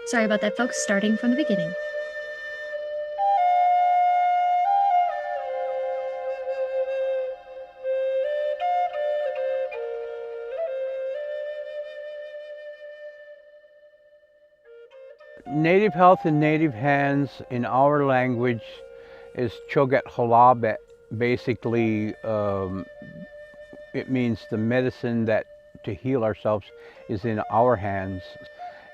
Sorry about that, folks. Starting from the beginning. Native health in native hands in our language is choget halabet. Basically, it means the medicine that to heal ourselves is in our hands.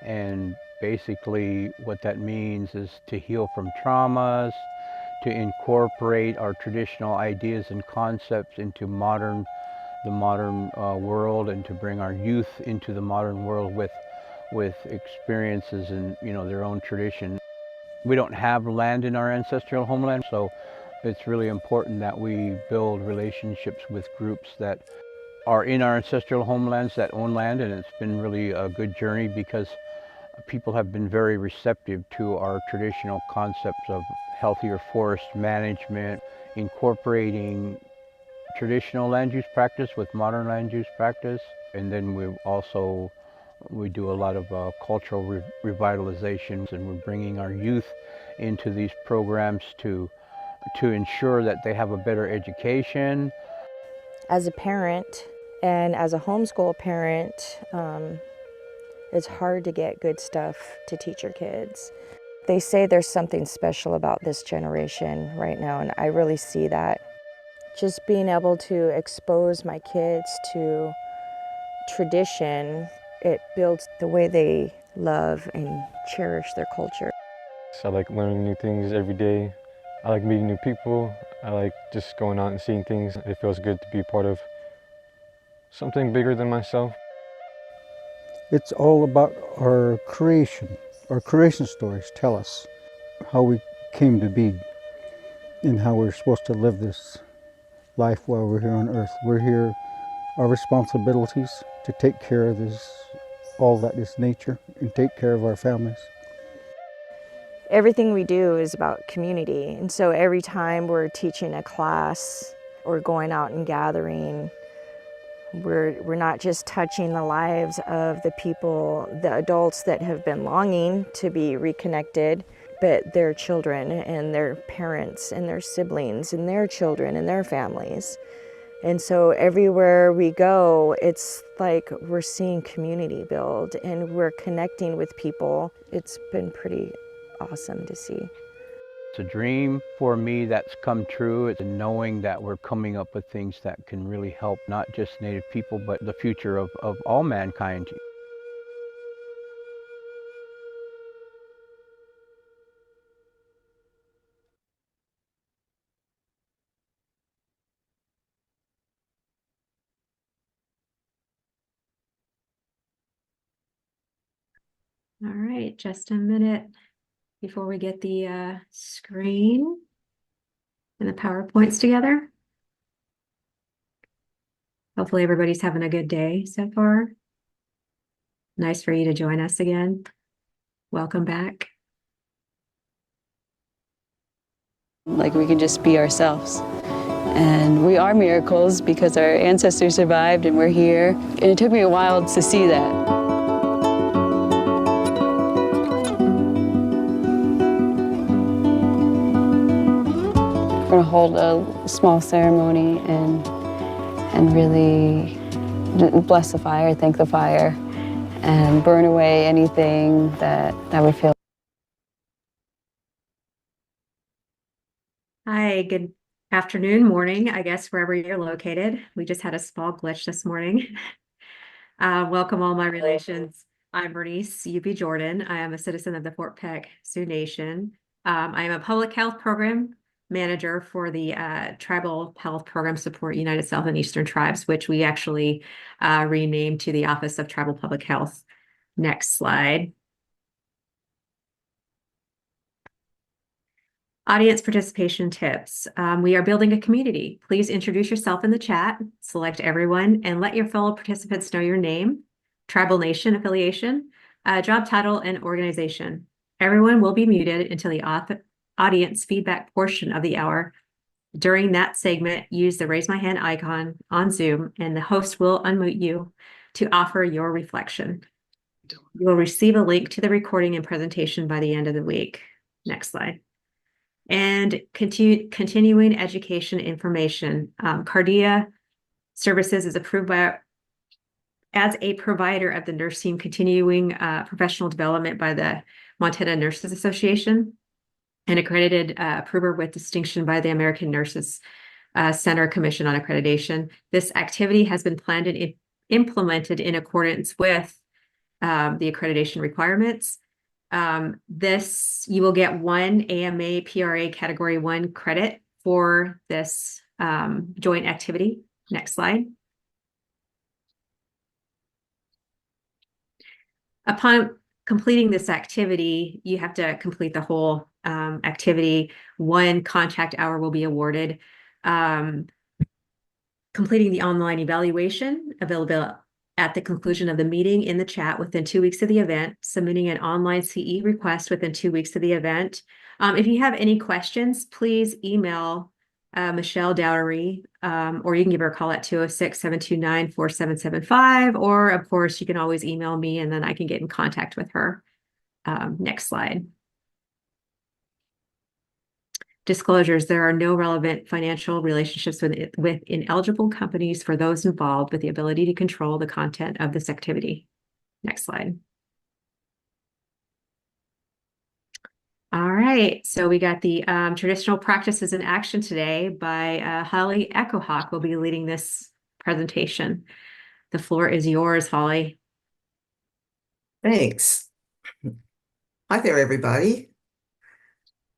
And basically what that means is to heal from traumas, to incorporate our traditional ideas and concepts into the modern world, and to bring our youth into the modern world with experiences and their own tradition. We don't have land in our ancestral homeland, so it's really important that we build relationships with groups that are in our ancestral homelands that own land, and it's been really a good journey because people have been very receptive to our traditional concepts of healthier forest management, incorporating traditional land use practice with modern land use practice. And then we do a lot of cultural revitalizations, and we're bringing our youth into these programs to ensure that they have a better education. As a parent and as a homeschool parent, it's hard to get good stuff to teach your kids. They say there's something special about this generation right now, and I really see that. Just being able to expose my kids to tradition, it builds the way they love and cherish their culture. I like learning new things every day. I like meeting new people. I like just going out and seeing things. It feels good to be part of something bigger than myself. It's all about our creation. Our creation stories tell us how we came to be and how we're supposed to live this life while we're here on earth. We're here, our responsibilities to take care of all that is nature and take care of our families. Everything we do is about community, and so every time we're teaching a class or going out and gathering, we're not just touching the lives of the people, the adults that have been longing to be reconnected, but their children and their parents and their siblings and their children and their families. And so everywhere we go, it's like we're seeing community build and we're connecting with people. It's been pretty awesome to see. It's a dream for me that's come true. It's knowing that we're coming up with things that can really help not just Native people, but the future of all mankind. All right, just a minute before we get the screen and the PowerPoints together. Hopefully everybody's having a good day so far. Nice for you to join us again. Welcome back. Like we can just be ourselves. And we are miracles because our ancestors survived and we're here. And it took me a while to see that. We're gonna hold a small ceremony and really bless the fire, thank the fire, and burn away anything that we feel. Hi, good afternoon, morning, I guess, wherever you're located. We just had a small glitch this morning. Welcome all my relations. I'm Bernice UB Jordan. I am a citizen of the Fort Peck Sioux Nation. I am a public health program manager for the Tribal Health Program Support United South and Eastern Tribes, which we actually renamed to the Office of Tribal Public Health. Next slide. Audience participation tips. We are building a community. Please introduce yourself in the chat, select everyone, and let your fellow participants know your name, tribal nation affiliation, job title, and organization. Everyone will be muted until the audience feedback portion of the hour. During that segment, use the raise my hand icon on Zoom, and the host will unmute you to offer your reflection. You will receive a link to the recording and presentation by the end of the week. Next slide. And continuing education information. Cardia Services is approved as a provider of the nursing continuing professional development by the Montana Nurses Association, and accredited approver with distinction by the American Nurses Center Commission on Accreditation. This activity has been planned and implemented in accordance with the accreditation requirements. You will get one AMA PRA Category 1 credit for this joint activity. Next slide. Upon completing this activity, you have to complete the whole activity. 1 contact hour will be awarded. Completing the online evaluation available at the conclusion of the meeting in the chat within 2 weeks of the event, submitting an online CE request within 2 weeks of the event. If you have any questions, please email Michelle Dowdery, or you can give her a call at 206-729-4775, or of course, you can always email me and then I can get in contact with her. Next slide. Disclosures: there are no relevant financial relationships with ineligible companies for those involved with the ability to control the content of this activity. Next slide. All right, so we got the traditional practices in action today by Holly Echohawk will be leading this presentation. The floor is yours, Holly. Thanks. Hi there, everybody.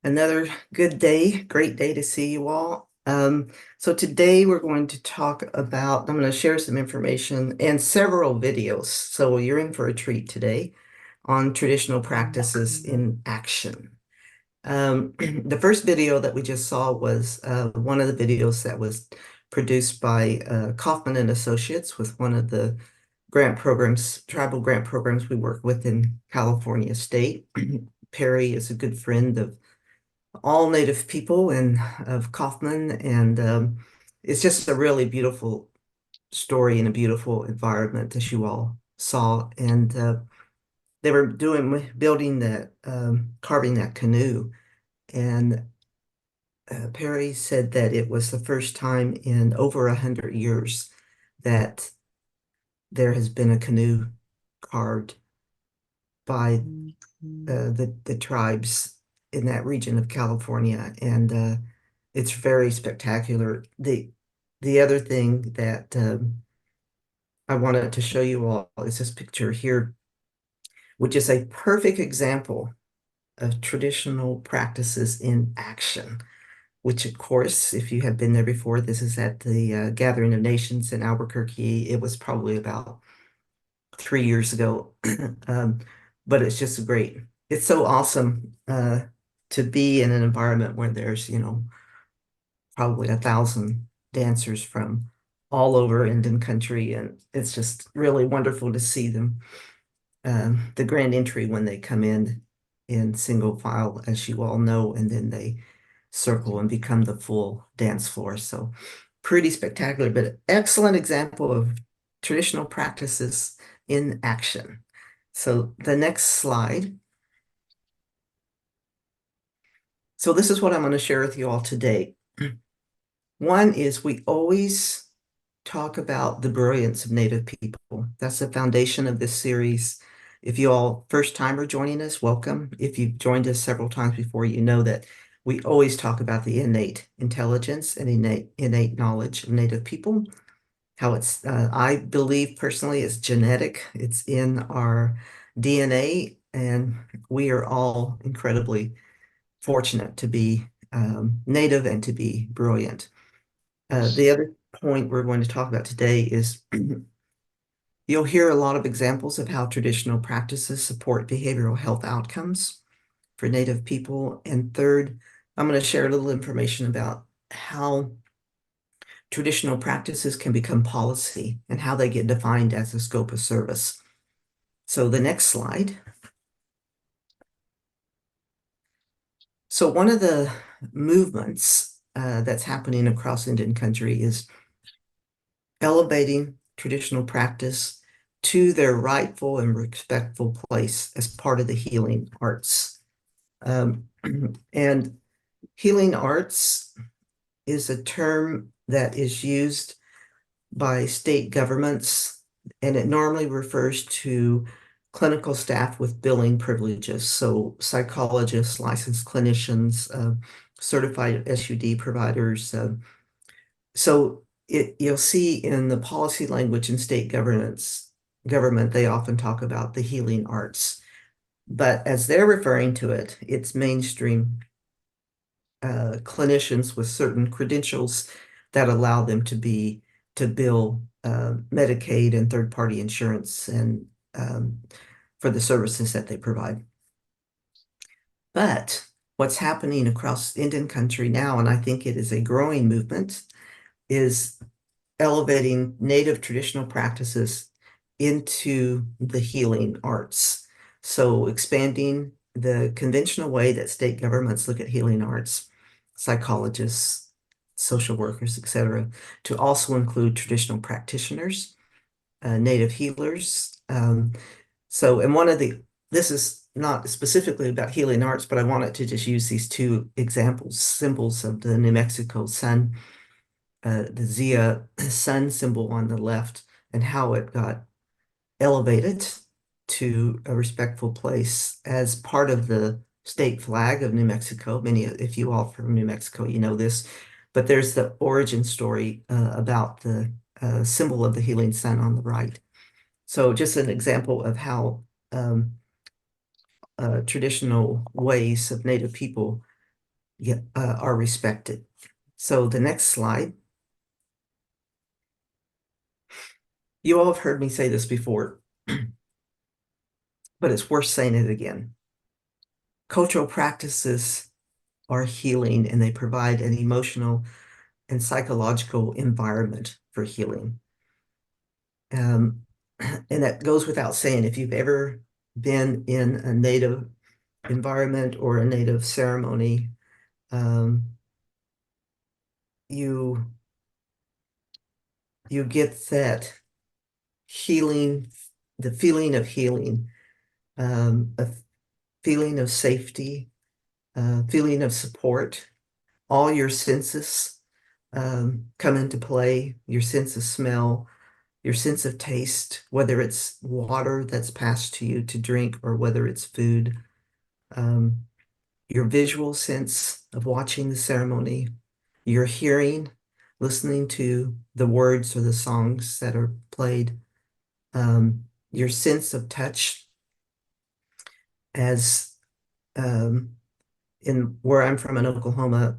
Another good day, great day to see you all. So today we're going to talk about, I'm going to share some information and several videos. So you're in for a treat today on traditional practices in action. The first video that we just saw was one of the videos that was produced by Kaufman and Associates with one of the grant programs, tribal grant programs we work with in California State. Perry is a good friend of all Native people and of Kaufman, and it's just a really beautiful story and a beautiful environment, as you all saw. And they were building that, carving that canoe, and Perry said that it was the first time in over 100 years that there has been a canoe carved by the tribes in that region of California, and it's very spectacular. The other thing that I wanted to show you all is this picture here, which is a perfect example of traditional practices in action, which of course, if you have been there before, this is at the Gathering of Nations in Albuquerque. It was probably about 3 years ago, but it's just great. It's so awesome to be in an environment where there's, probably 1,000 dancers from all over Indian country, and it's just really wonderful to see them. The grand entry when they come in single file, as you all know, and then they circle and become the full dance floor. So pretty spectacular, but excellent example of traditional practices in action. So the next slide. So this is what I'm going to share with you all today. One is we always talk about the brilliance of Native people. That's the foundation of this series. If you all first time are joining us, welcome. If you've joined us several times before, you know that we always talk about the innate intelligence and innate knowledge of Native people. How it's, I believe personally, it's genetic. It's in our DNA, and we are all incredibly fortunate to be Native and to be brilliant. The other point we're going to talk about today is you'll hear a lot of examples of how traditional practices support behavioral health outcomes for Native people. And third, I'm going to share a little information about how traditional practices can become policy and how they get defined as a scope of service. So the next slide. So one of the movements that's happening across Indian country is elevating traditional practice to their rightful and respectful place as part of the healing arts. And healing arts is a term that is used by state governments, and it normally refers to clinical staff with billing privileges, so psychologists, licensed clinicians, certified SUD providers. So you'll see in the policy language in state government, they often talk about the healing arts. But as they're referring to it, it's mainstream clinicians with certain credentials that allow them to bill Medicaid and third-party insurance and for the services that they provide. But what's happening across Indian country now, and I think it is a growing movement, is elevating native traditional practices into the healing arts. So expanding the conventional way that state governments look at healing arts, psychologists, social workers, etc., to also include traditional practitioners, native healers. And this is not specifically about healing arts, but I wanted to just use these two examples, symbols of the New Mexico sun, the Zia sun symbol on the left, and how it got elevated to a respectful place as part of the state flag of New Mexico. If you all from New Mexico, you know this, but there's the origin story about the symbol of the healing sun on the right. So just an example of how traditional ways of Native people are respected. So the next slide. You all have heard me say this before, but it's worth saying it again. Cultural practices are healing, and they provide an emotional and psychological environment for healing. And that goes without saying. If you've ever been in a Native environment or a Native ceremony, you get that healing, the feeling of healing, a feeling of safety, feeling of support. All your senses come into play, your sense of smell, your sense of taste, whether it's water that's passed to you to drink or whether it's food, your visual sense of watching the ceremony, your hearing, listening to the words or the songs that are played, your sense of touch as in where I'm from in Oklahoma,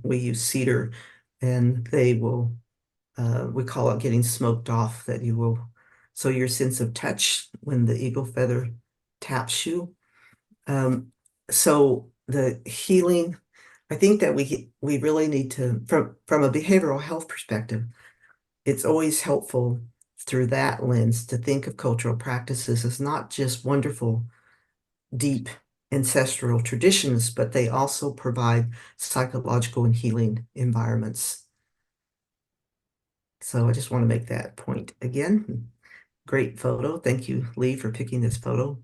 we use cedar, and they will, we call it getting smoked off, that you will, so your sense of touch when the eagle feather taps you. So the healing, I think that we really need to, from a behavioral health perspective, it's always helpful through that lens to think of cultural practices as not just wonderful, deep ancestral traditions, but they also provide psychological and healing environments. So I just want to make that point again. Great photo. Thank you, Lee, for picking this photo.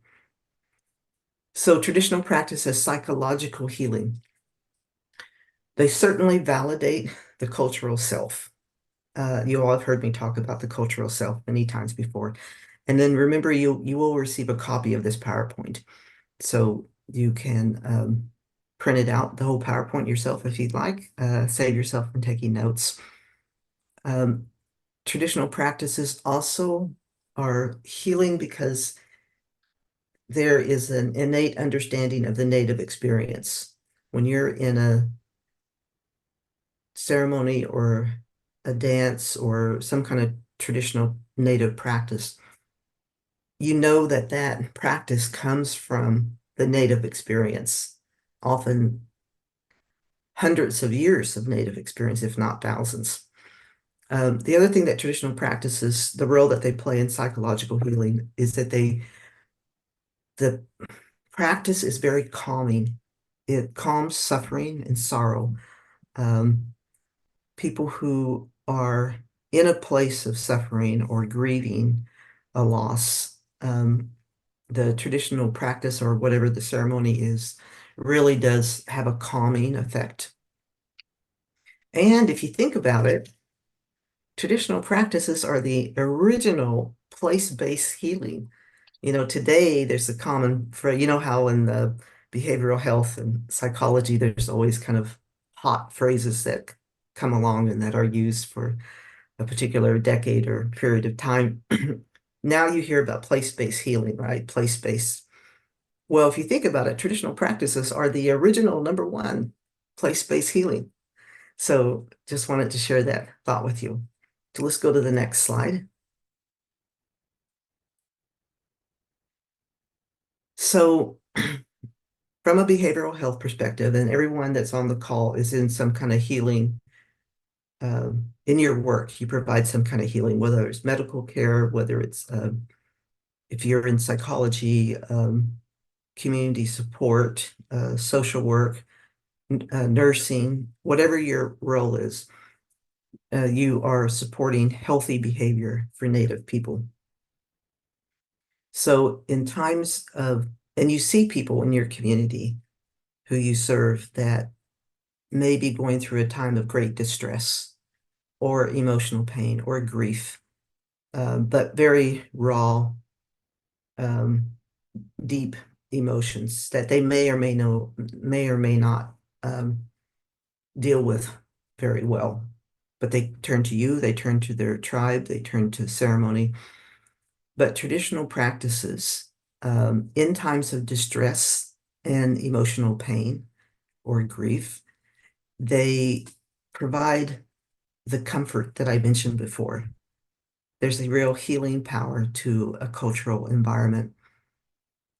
So traditional practice as psychological healing. They certainly validate the cultural self. You all have heard me talk about the cultural self many times before. And then remember, you will receive a copy of this PowerPoint. So you can print it out, the whole PowerPoint yourself if you'd like, save yourself from taking notes. Traditional practices also are healing because there is an innate understanding of the Native experience. When you're in a ceremony or a dance or some kind of traditional Native practice, you know that that practice comes from the Native experience, often hundreds of years of Native experience, if not thousands. The other thing that traditional practices, the role that they play in psychological healing, is that the practice is very calming. It calms suffering and sorrow. People who are in a place of suffering or grieving a loss, the traditional practice or whatever the ceremony is really does have a calming effect. And if you think about it, traditional practices are the original place-based healing. Today there's a common phrase, how in the behavioral health and psychology, there's always kind of hot phrases that come along and that are used for a particular decade or period of time. Now you hear about place-based healing, right? Place-based. Well, if you think about it, traditional practices are the original number one place-based healing. So just wanted to share that thought with you. So let's go to the next slide. So from a behavioral health perspective, and everyone that's on the call is in some kind of healing, in your work, you provide some kind of healing, whether it's medical care, whether it's, if you're in psychology, community support, social work, nursing, whatever your role is, you are supporting healthy behavior for Native people. So in times of, and you see people in your community who you serve that may be going through a time of great distress or emotional pain or grief, but very raw, deep emotions that they may or may not deal with very well. But they turn to you, they turn to their tribe, they turn to ceremony. But traditional practices, in times of distress and emotional pain or grief, they provide the comfort that I mentioned before. There's a real healing power to a cultural environment.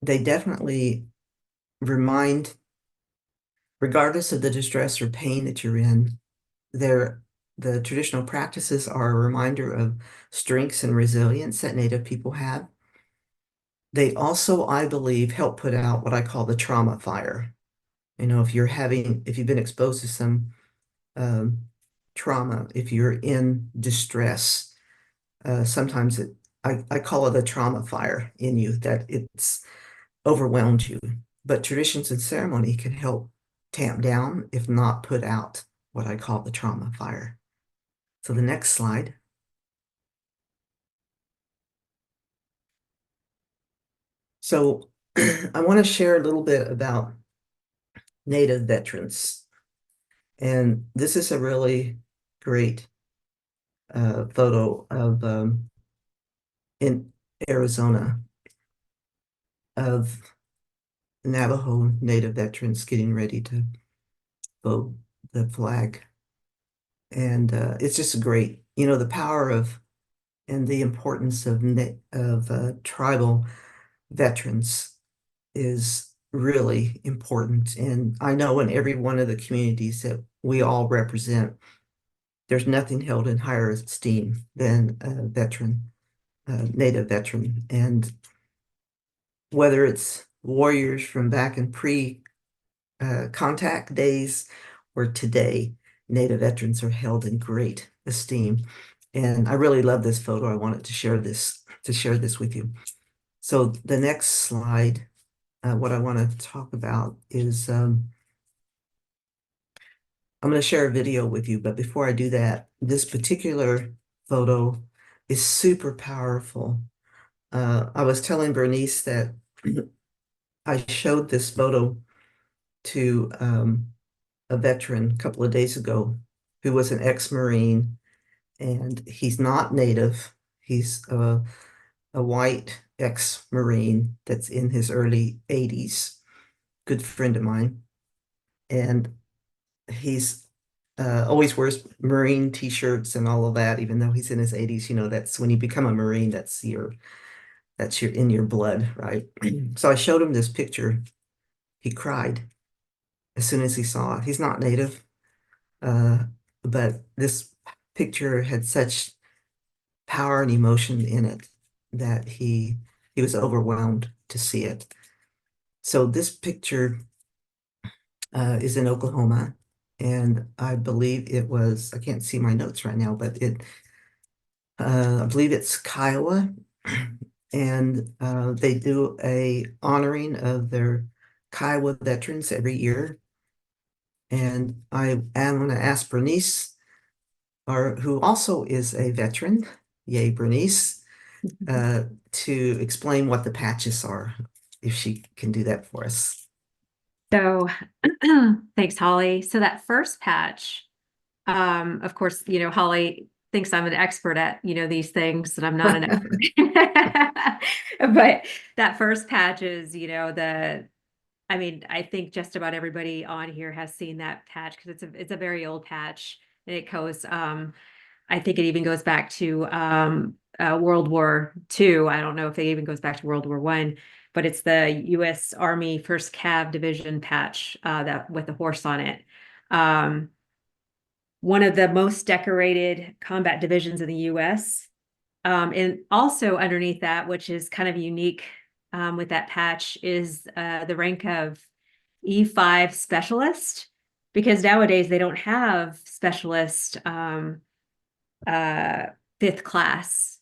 They definitely remind, regardless of the distress or pain that you're in, the traditional practices are a reminder of strengths and resilience that Native people have. They also, I believe, help put out what I call the trauma fire. If you've been exposed to some trauma, if you're in distress, sometimes I call it a trauma fire in you, that it's overwhelmed you. But traditions and ceremony can help tamp down, if not put out, what I call the trauma fire. So the next slide. So I want to share a little bit about Native veterans. And this is a really great photo of in Arizona of Navajo Native veterans getting ready to vote the flag. And it's just great, the power of and the importance of tribal veterans is really important. And I know in every one of the communities that we all represent, there's nothing held in higher esteem than a veteran, Native veteran. And whether it's warriors from back in pre-contact days or today, Native veterans are held in great esteem. And I really love this photo. I wanted to share this with you. So the next slide, what I want to talk about is I'm going to share a video with you, but before I do that, this particular photo is super powerful. I was telling Bernice that I showed this photo to a veteran a couple of days ago who was an ex-Marine, and he's not Native. He's a white ex-Marine that's in his early 80s, good friend of mine. And he's always wears Marine t-shirts and all of that, even though he's in his 80s. That's when you become a Marine, that's your in your blood, right? So I showed him this picture. He cried as soon as he saw it. He's not Native, but this picture had such power and emotion in it that he was overwhelmed to see it. So this picture is in Oklahoma, and I believe it was, I can't see my notes right now, but I believe it's Kiowa. and they do a honoring of their Kiowa veterans every year. And I am going to ask Bernice, who also is a veteran, yay, Bernice, to explain what the patches are, if she can do that for us. So thanks, Holly. So that first patch, of course, Holly thinks I'm an expert at, these things, and I'm not an expert. But that first patch is, I think just about everybody on here has seen that patch because it's a very old patch, and it goes, I think it even goes back to World War II. I don't know if it even goes back to World War I, but it's the U.S. Army 1st Cav Division patch that with the horse on it. One of the most decorated combat divisions in the U.S. And also underneath that, which is kind of unique with that patch, is the rank of E5 specialist, because nowadays they don't have specialist 5th class.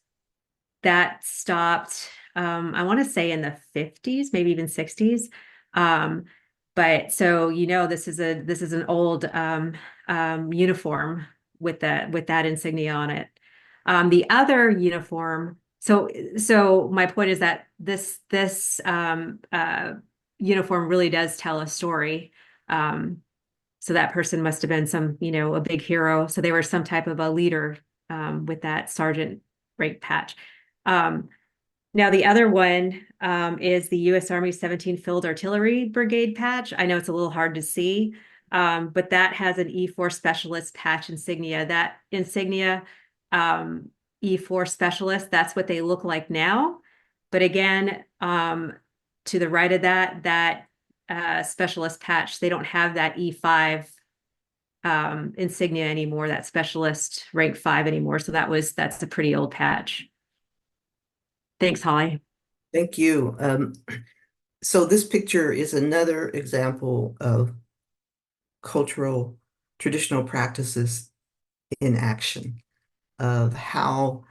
That stopped, I want to say in the 50s, maybe even 60s. But so, this is an old uniform with that insignia on it. The other uniform, so my point is that this uniform really does tell a story. So that person must have been a big hero. So they were some type of a leader with that sergeant rank patch. Now the other one is the U.S. Army 17th Field Artillery Brigade patch. I know it's a little hard to see, but that has an E4 specialist patch insignia. That insignia, E4 specialist, that's what they look like now. But again, to the right of that specialist patch, they don't have that E5 insignia anymore, that specialist rank 5 anymore. So that's a pretty old patch. Thanks, Holly. Thank you. So this picture is another example of cultural traditional practices in action, of how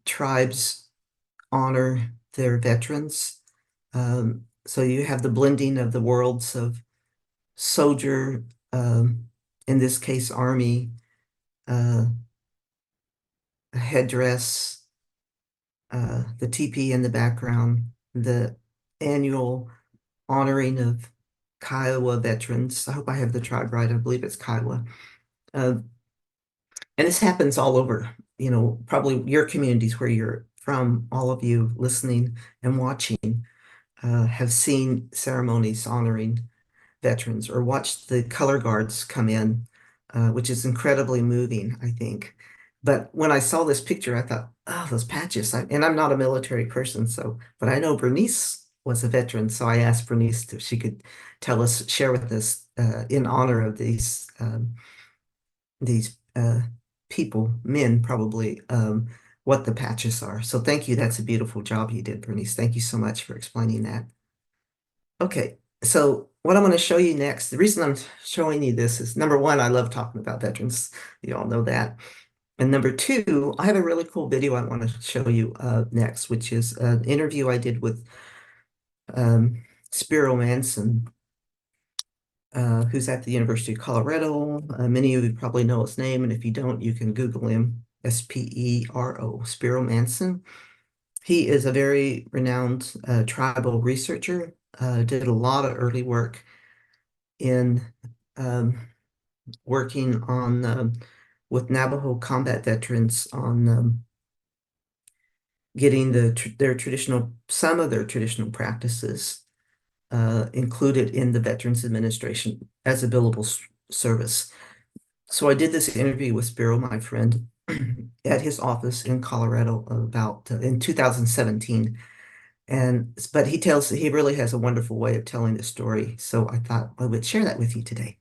tribes honor their veterans. So you have the blending of the worlds of soldier, in this case, Army, headdress, the teepee in the background, the annual honoring of Kiowa veterans. I hope I have the tribe right. I believe it's Kiowa. And this happens all over, probably your communities where you're from. All of you listening and watching have seen ceremonies honoring veterans or watched the color guards come in, which is incredibly moving, I think. But when I saw this picture, I thought, oh, those patches. And I'm not a military person, but I know Bernice was a veteran. So I asked Bernice if she could share with us in honor of these people, men probably, what the patches are. So thank you. That's a beautiful job you did, Bernice. Thank you so much for explaining that. Okay, so what I'm going to show you next, the reason I'm showing you this is, number one, I love talking about veterans. You all know that. And number two, I have a really cool video I want to show you next, which is an interview I did with Spiro Manson, who's at the University of Colorado. Many of you probably know his name, and if you don't, you can Google him, S-P-E-R-O, Spiro Manson. He is a very renowned tribal researcher, did a lot of early work in working on with Navajo combat veterans on getting some of their traditional practices included in the Veterans Administration as a billable service. So I did this interview with Spiro, my friend, at his office in Colorado in 2017. But he really has a wonderful way of telling the story. So I thought I would share that with you today.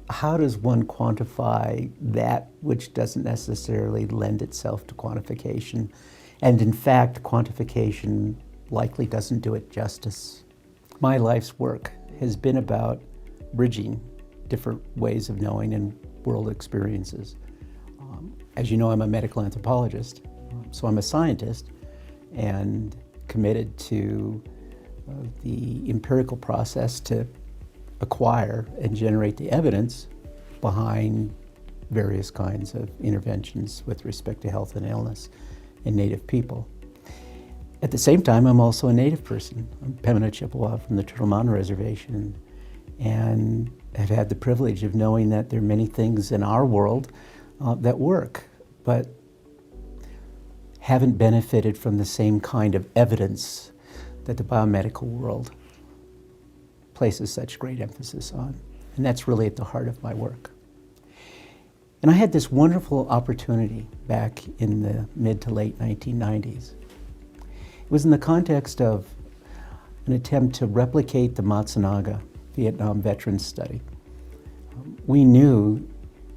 How does one quantify that which doesn't necessarily lend itself to quantification? And in fact, quantification likely doesn't do it justice. My life's work has been about bridging different ways of knowing and world experiences. As you know, I'm a medical anthropologist, so I'm a scientist and committed to the empirical process to acquire and generate the evidence behind various kinds of interventions with respect to health and illness in Native people. At the same time, I'm also a Native person. I'm Pemmican Chippewa from the Turtle Mountain Reservation, and have had the privilege of knowing that there are many things in our world that work, but haven't benefited from the same kind of evidence that the biomedical world places such great emphasis on. And that's really at the heart of my work. And I had this wonderful opportunity back in the mid to late 1990s. It was in the context of an attempt to replicate the Matsunaga Vietnam Veterans Study. We knew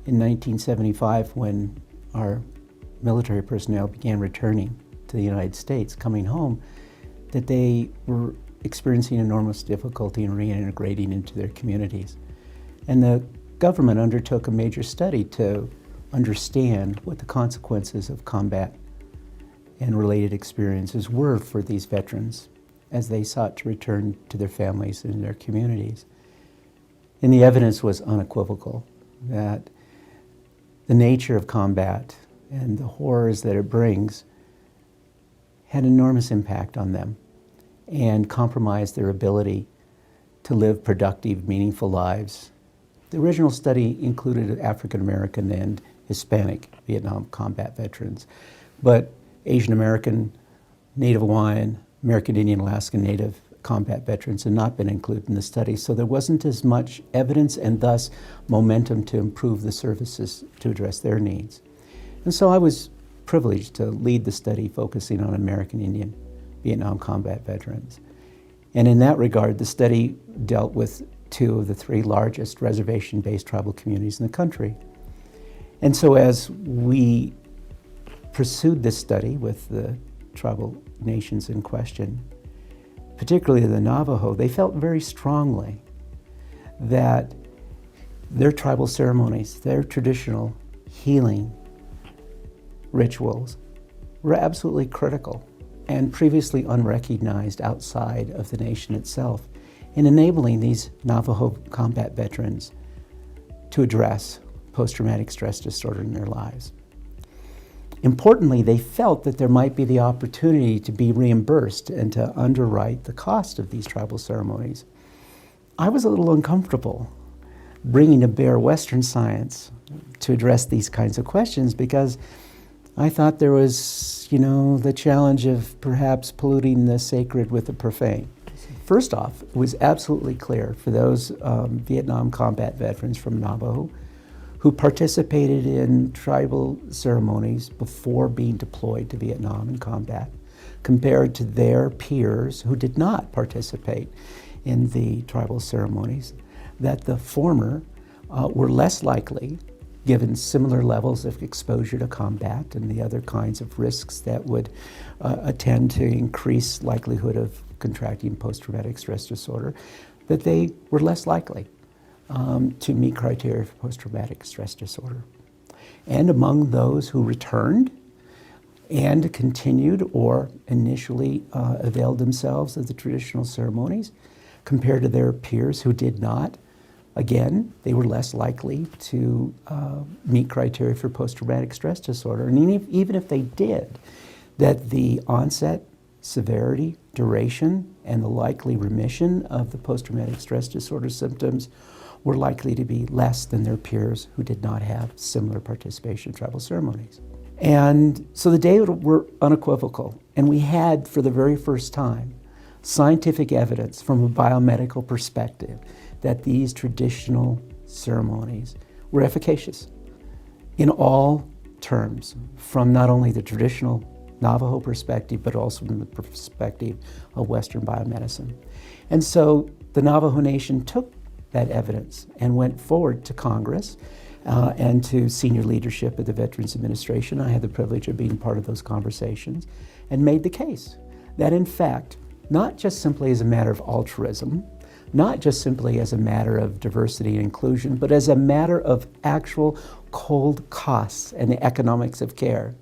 in 1975, when our military personnel began returning to the United States, coming home, that they were experiencing enormous difficulty in reintegrating into their communities. And the government undertook a major study to understand what the consequences of combat and related experiences were for these veterans as they sought to return to their families and their communities. And the evidence was unequivocal that the nature of combat and the horrors that it brings had enormous impact on them and compromised their ability to live productive, meaningful lives. The original study included African American and Hispanic Vietnam combat veterans, but Asian American, Native Hawaiian, American Indian, Alaskan Native combat veterans had not been included in the study, so there wasn't as much evidence and thus momentum to improve the services to address their needs. And so I was privileged to lead the study focusing on American Indian Vietnam combat veterans. And in that regard, the study dealt with two of the three largest reservation-based tribal communities in the country. And so as we pursued this study with the tribal nations in question, particularly the Navajo, they felt very strongly that their tribal ceremonies, their traditional healing rituals were absolutely critical and previously unrecognized outside of the nation itself in enabling these Navajo combat veterans to address post-traumatic stress disorder in their lives. Importantly, they felt that there might be the opportunity to be reimbursed and to underwrite the cost of these tribal ceremonies. I was a little uncomfortable bringing to bear Western science to address these kinds of questions because I thought there was, the challenge of perhaps polluting the sacred with the profane. First off, it was absolutely clear for those Vietnam combat veterans from Navajo who participated in tribal ceremonies before being deployed to Vietnam in combat, compared to their peers who did not participate in the tribal ceremonies, that the former were less likely, given similar levels of exposure to combat and the other kinds of risks that would attend to increase likelihood of contracting post-traumatic stress disorder, that they were less likely to meet criteria for post-traumatic stress disorder. And among those who returned and continued or initially availed themselves of the traditional ceremonies, compared to their peers who did not, again, they were less likely to meet criteria for post-traumatic stress disorder. And even if they did, that the onset, severity, duration, and the likely remission of the post-traumatic stress disorder symptoms were likely to be less than their peers who did not have similar participation in tribal ceremonies. And so the data were unequivocal, and we had, for the very first time, scientific evidence from a biomedical perspective that these traditional ceremonies were efficacious in all terms, from not only the traditional Navajo perspective, but also from the perspective of Western biomedicine. And so the Navajo Nation took that evidence and went forward to Congress and to senior leadership at the Veterans Administration. I had the privilege of being part of those conversations and made the case that in fact, not just simply as a matter of altruism, not just simply as a matter of diversity and inclusion, but as a matter of actual cold costs and the economics of care.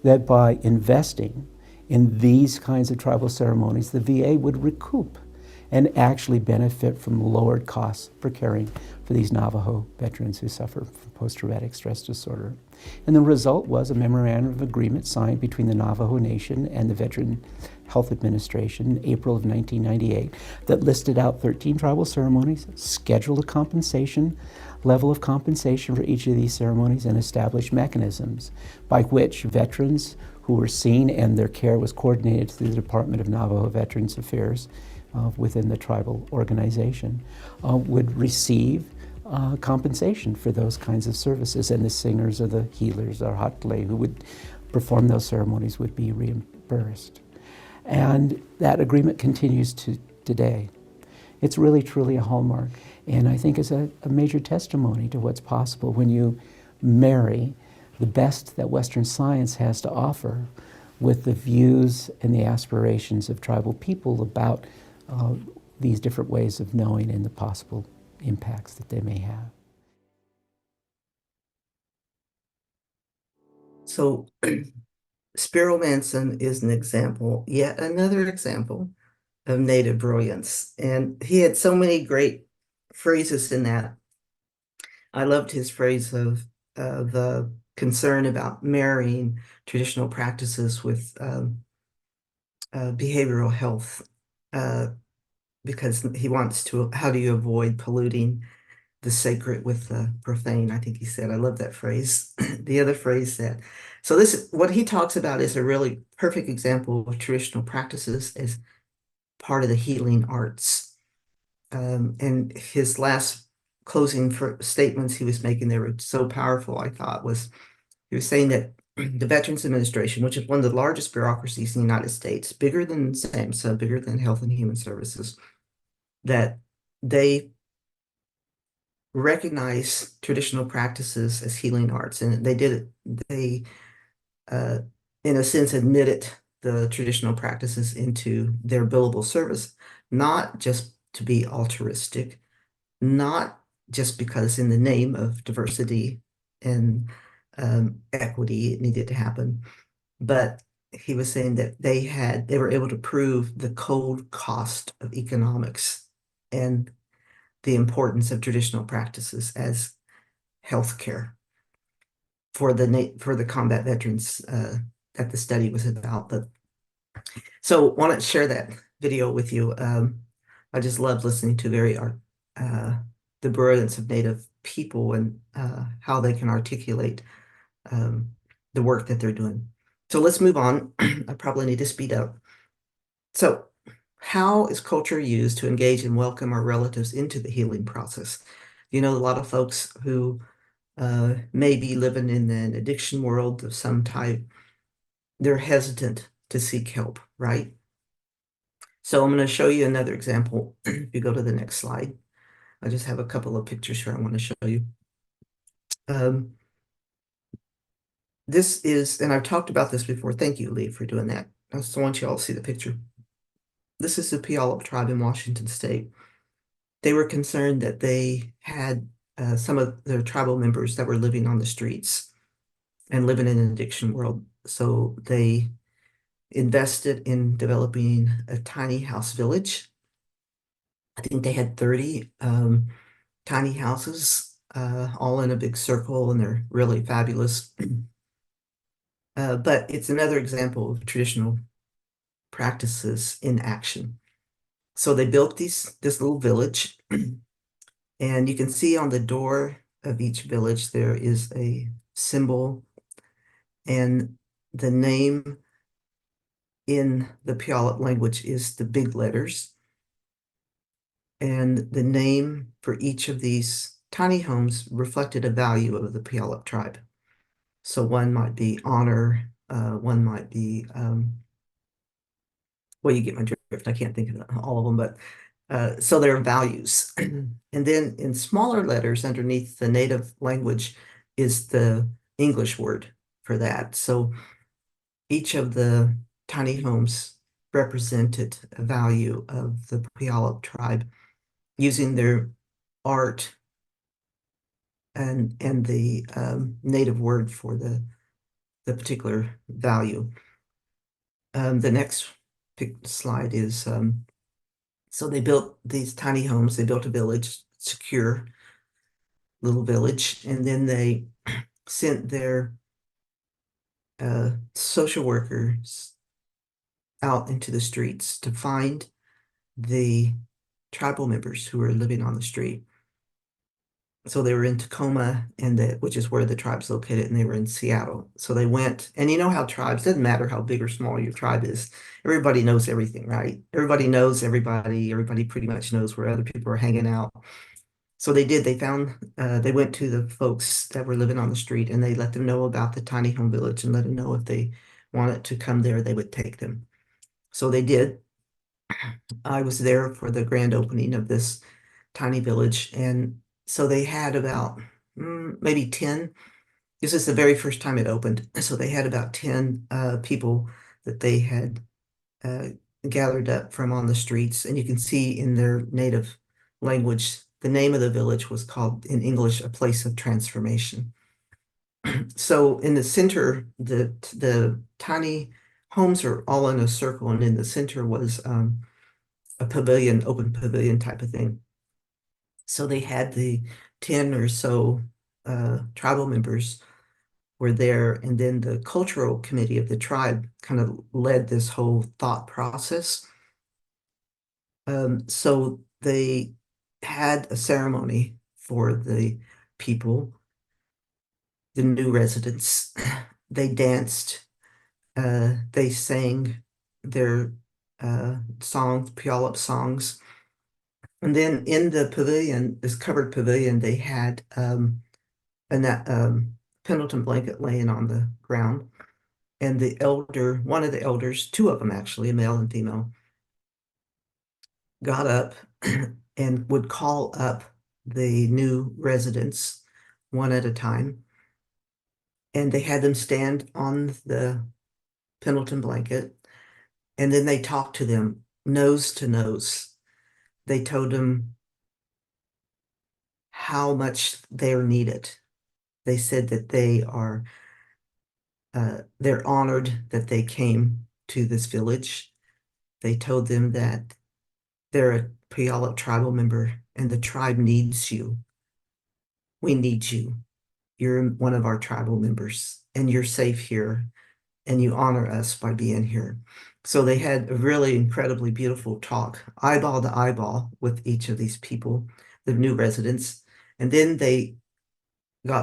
That by investing in these kinds of tribal ceremonies, the VA would recoup and actually benefit from lowered costs for caring for these Navajo veterans who suffer from post-traumatic stress disorder. And the result was a memorandum of agreement signed between the Navajo Nation and the Veteran Health Administration in April of 1998 that listed out 13 tribal ceremonies, scheduled a compensation, level of compensation for each of these ceremonies, and established mechanisms by which veterans who were seen and their care was coordinated through the Department of Navajo Veterans Affairs within the tribal organization would receive compensation for those kinds of services, and the singers or the healers or hatle who would perform those ceremonies would be reimbursed. And that agreement continues to today. It's really truly a hallmark, and I think is a major testimony to what's possible when you marry the best that Western science has to offer with the views and the aspirations of tribal people about these different ways of knowing and the possible impacts that they may have. So spiromancy is an example, yet another example of native brilliance. And he had so many great phrases in that. I loved his phrase of the concern about marrying traditional practices with behavioral health, because he wants to, how do you avoid polluting the sacred with the profane? I think he said, I love that phrase. The other phrase that, so this, what he talks about is a really perfect example of traditional practices as part of the healing arts. And his last closing statements he was making, they were so powerful, I thought, was he was saying that the Veterans Administration, which is one of the largest bureaucracies in the United States, bigger than SAMHSA, bigger than Health and Human Services, that they recognize traditional practices as healing arts. And they did it, they, in a sense, admitted the traditional practices into their billable service, not just to be altruistic, not just because in the name of diversity and equity it needed to happen, but he was saying that they were able to prove the cold cost of economics and the importance of traditional practices as healthcare for the combat veterans that the study was about. But so wanted to share that video with you. I just love listening to the brilliance of Native people and how they can articulate the work that they're doing. So let's move on. I probably need to speed up. So how is culture used to engage and welcome our relatives into the healing process? You know, a lot of folks who may be living in an addiction world of some type, they're hesitant to seek help, right? So I'm going to show you another example. If you go to the next slide, I just have a couple of pictures here I want to show you. This is, and I've talked about this before. Thank you, Lee, for doing that. I just want you all to see the picture. This is the Puyallup tribe in Washington State. They were concerned that they had some of their tribal members that were living on the streets and living in an addiction world. So they invested in developing a tiny house village. I think they had 30 tiny houses, all in a big circle, and they're really fabulous. But it's another example of traditional practices in action. So they built this little village, and you can see on the door of each village there is a symbol, and the name in the Puyallup language is the big letters. And the name for each of these tiny homes reflected a value of the Puyallup tribe. So one might be honor, one might be, well, you get my drift. I can't think of all of them, but so there are values. And then in smaller letters underneath the native language is the English word for that. So each of the tiny homes represented a value of the Puyallup tribe. using their art and the native word for the particular value. The next slide is so they built these tiny homes. They built a village, secure little village, and then they sent their social workers out into the streets to find the tribal members who were living on the street. So they were in Tacoma, which is where the tribe's located, and they were in Seattle. So they went, and you know how tribes, doesn't matter how big or small your tribe is, everybody knows everything, right? Everybody knows everybody. Everybody pretty much knows where other people are hanging out. So they did, they went to the folks that were living on the street, and they let them know about the tiny home village and let them know if they wanted to come there, they would take them. So they did. I was there for the grand opening of this tiny village, and so they had about maybe 10. This is the very first time it opened. So they had about 10 people that they had gathered up from on the streets. And you can see in their native language, the name of the village was called in English, A Place of Transformation. So in the center, the tiny homes are all in a circle, and in the center was a pavilion, open pavilion type of thing. So they had the 10 or so tribal members were there, and then the cultural committee of the tribe kind of led this whole thought process. So they had a ceremony for the people, the new residents. They danced, they sang their songs, Puyallup songs. And then in the pavilion, this covered pavilion, they had a Pendleton blanket laying on the ground. And one of the elders, two of them actually, a male and female, got up and would call up the new residents one at a time. And they had them stand on the Pendleton blanket. And then they talked to them nose to nose. They told them how much they're needed. They said that they're honored that they came to this village. They told them that they're a Puyallup tribal member and the tribe needs you. We need you. You're one of our tribal members and you're safe here and you honor us by being here. So they had a really incredibly beautiful talk, eyeball to eyeball, with each of these people, the new residents. And then they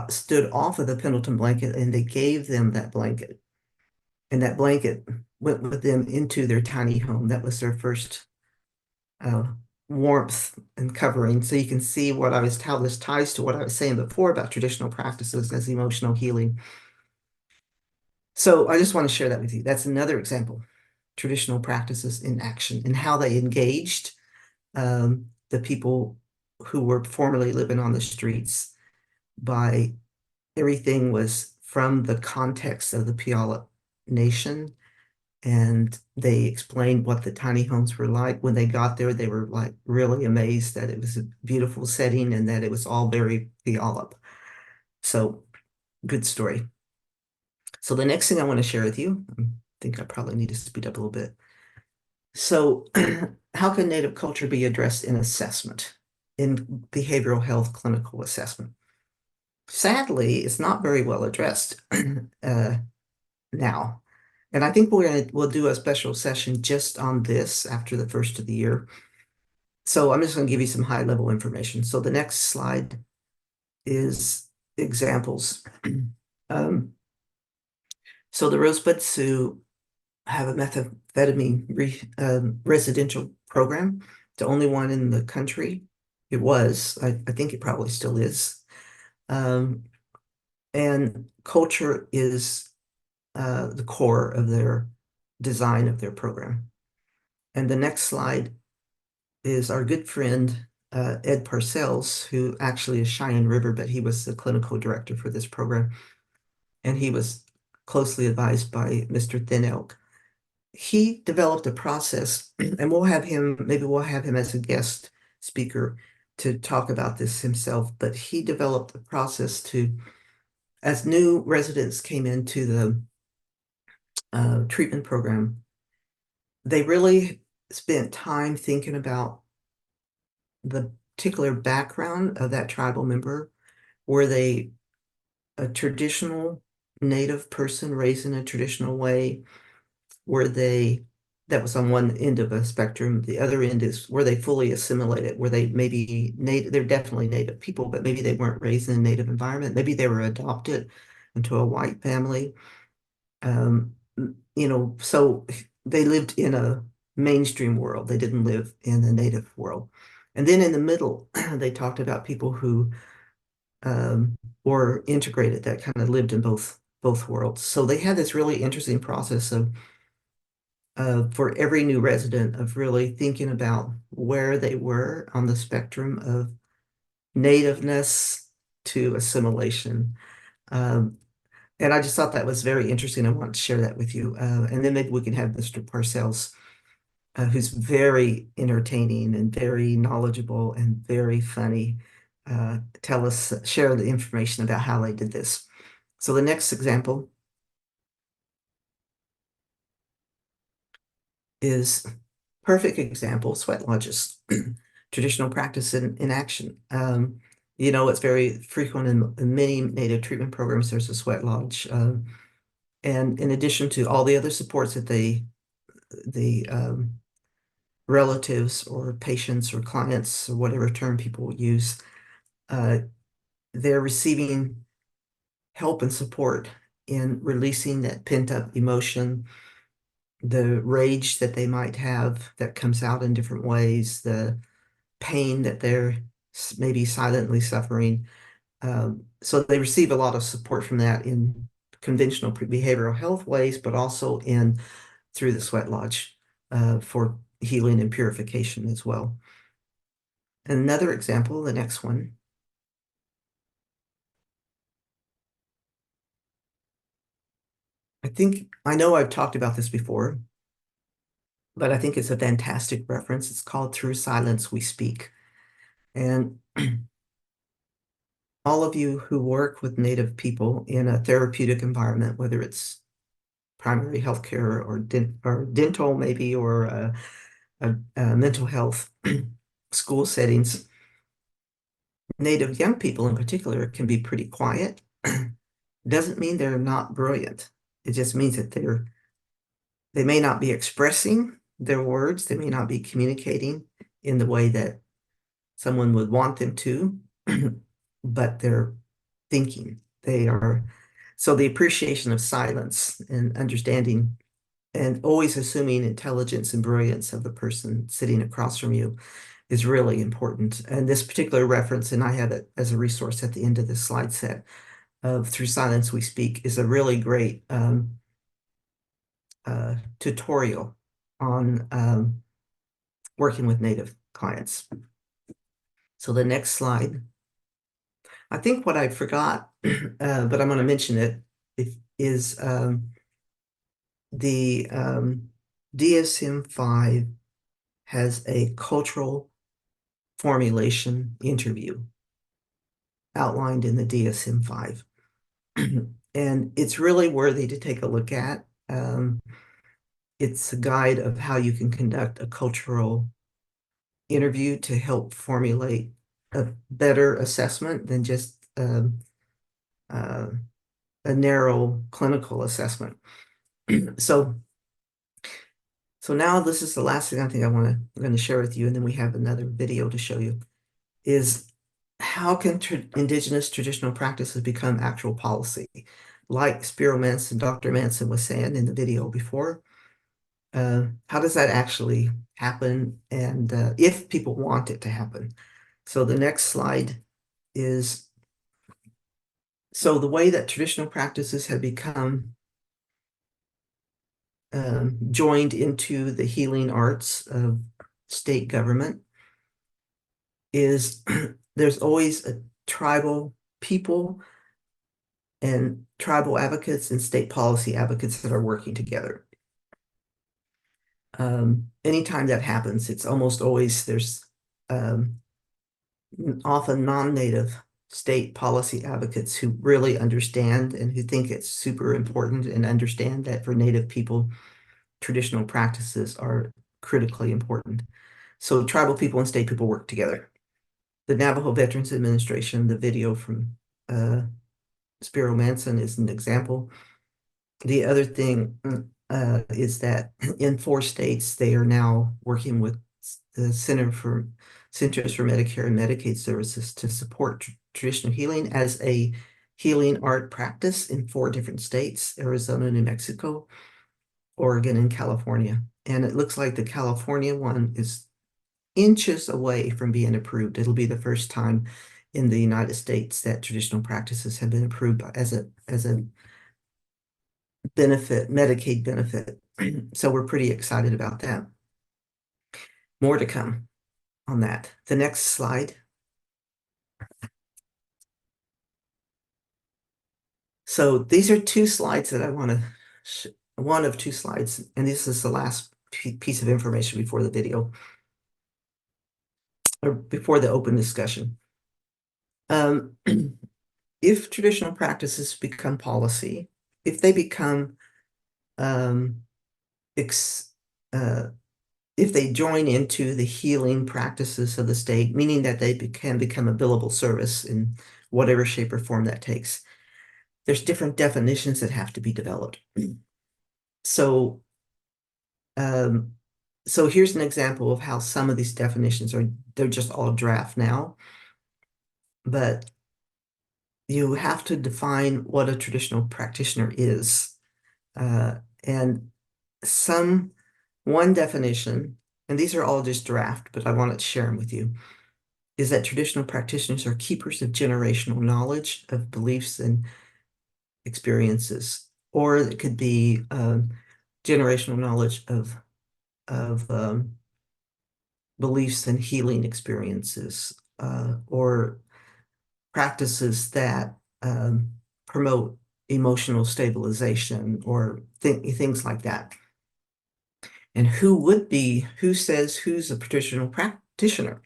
stood off of the Pendleton blanket and they gave them that blanket. And that blanket went with them into their tiny home. That was their first warmth and covering. So you can see how this ties to what I was saying before about traditional practices as emotional healing. So I just want to share that with you. That's another example, traditional practices in action and how they engaged the people who were formerly living on the streets by everything was from the context of the Puyallup Nation. And they explained what the tiny homes were like. When they got there, they were like really amazed that it was a beautiful setting and that it was all very Puyallup. So good story. So the next thing I want to share with you, I think I probably need to speed up a little bit. So how can Native culture be addressed in assessment, in behavioral health clinical assessment? Sadly, it's not very well addressed now. And I think we'll do a special session just on this after the first of the year. So I'm just going to give you some high level information. So the next slide is examples. So the Rosebud Sioux have a methamphetamine residential program, the only one in the country. It was, I think it probably still is. And culture is the core of their design of their program. And the next slide is our good friend, Ed Parcells, who actually is Cheyenne River, but he was the clinical director for this program. And he was closely advised by Mr. Thin Elk. He developed a process, and maybe we'll have him as a guest speaker to talk about this himself, but he developed a process to, as new residents came into the treatment program, they really spent time thinking about the particular background of that tribal member. Were they a traditional Native person raised in a traditional way? Were they, that was on one end of a spectrum. The other end is, were they fully assimilated? Were they maybe native? They're definitely Native people, but maybe they weren't raised in a Native environment. Maybe they were adopted into a white family. So they lived in a mainstream world. They didn't live in a Native world. And then in the middle, they talked about people who were integrated, that kind of lived in both worlds. So they had this really interesting process of for every new resident of really thinking about where they were on the spectrum of nativeness to assimilation. And I just thought that was very interesting. I want to share that with you. And then maybe we can have Mr. Parcells, who's very entertaining and very knowledgeable and very funny, share the information about how they did this. So the next example is perfect example, sweat lodges, traditional practice in action. It's very frequent in many Native treatment programs, there's a sweat lodge. And in addition to all the other supports that the relatives or patients or clients, or whatever term people use, they're receiving help and support in releasing that pent-up emotion, the rage that they might have that comes out in different ways, the pain that they're maybe silently suffering. So they receive a lot of support from that in conventional behavioral health ways, but also through the sweat lodge for healing and purification as well. Another example, the next one. I know I've talked about this before, but I think it's a fantastic reference. It's called Through Silence We Speak. And all of you who work with Native people in a therapeutic environment, whether it's primary healthcare or dental maybe, or mental health school settings, Native young people in particular can be pretty quiet. Doesn't mean they're not brilliant. It just means that they may not be expressing their words. They may not be communicating in the way that someone would want them to, but they're thinking. So the appreciation of silence and understanding and always assuming intelligence and brilliance of the person sitting across from you is really important. And this particular reference, and I have it as a resource at the end of this slide set of Through Silence We Speak, is a really great tutorial on working with Native clients. So the next slide. I think what I forgot, but I'm going to mention it, is the DSM-5 has a cultural formulation interview outlined in the DSM-5. And it's really worthy to take a look at. It's a guide of how you can conduct a cultural interview to help formulate a better assessment than just a narrow clinical assessment. So now this is the last thing I think I'm going to share with you, and then we have another video to show you, is how can indigenous traditional practices become actual policy? Like Spiro Manson, Dr. Manson was saying in the video before, how does that actually happen? And if people want it to happen. So the next slide is, so the way that traditional practices have become joined into the healing arts of state government is there's always a tribal people and tribal advocates and state policy advocates that are working together. Anytime that happens, it's almost always there's often non-native state policy advocates who really understand and who think it's super important and understand that for Native people, traditional practices are critically important. So tribal people and state people work together. The Navajo Veterans Administration, the video from Spiro Manson is an example. The other thing is that in 4 states, they are now working with the Centers for Medicare and Medicaid Services to support traditional healing as a healing art practice in 4 different states: Arizona, New Mexico, Oregon, and California. And it looks like the California one is inches away from being approved. It'll be the first time in the United States that traditional practices have been approved as a benefit, Medicaid benefit. So we're pretty excited about that. More to come on that. The next slide. So these are 2 slides that I want to, one of 2 slides, and this is the last piece of information before the video, or before the open discussion. If traditional practices become policy, if they become, if they join into the healing practices of the state, meaning that they can become a billable service in whatever shape or form that takes, there's different definitions that have to be developed. So, so here's an example of how some of these definitions they're just all draft now, but you have to define what a traditional practitioner is. And one definition, and these are all just draft, but I wanted to share them with you, is that traditional practitioners are keepers of generational knowledge, of beliefs and experiences, or it could be generational knowledge of beliefs and healing experiences, or practices that promote emotional stabilization, or things like that. And who says who's a traditional practitioner?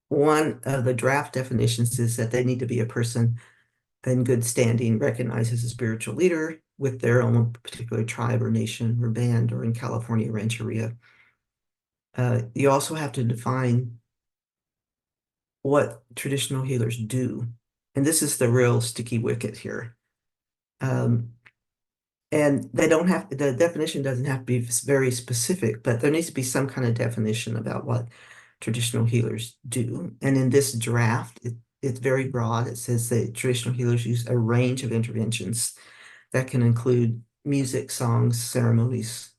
One of the draft definitions is that they need to be a person in good standing, recognized as a spiritual leader with their own particular tribe or nation or band, or in California, Rancheria. You also have to define what traditional healers do. And this is the real sticky wicket here. And the definition doesn't have to be very specific, but there needs to be some kind of definition about what traditional healers do. And in this draft, it's very broad. It says that traditional healers use a range of interventions that can include music, songs, ceremonies,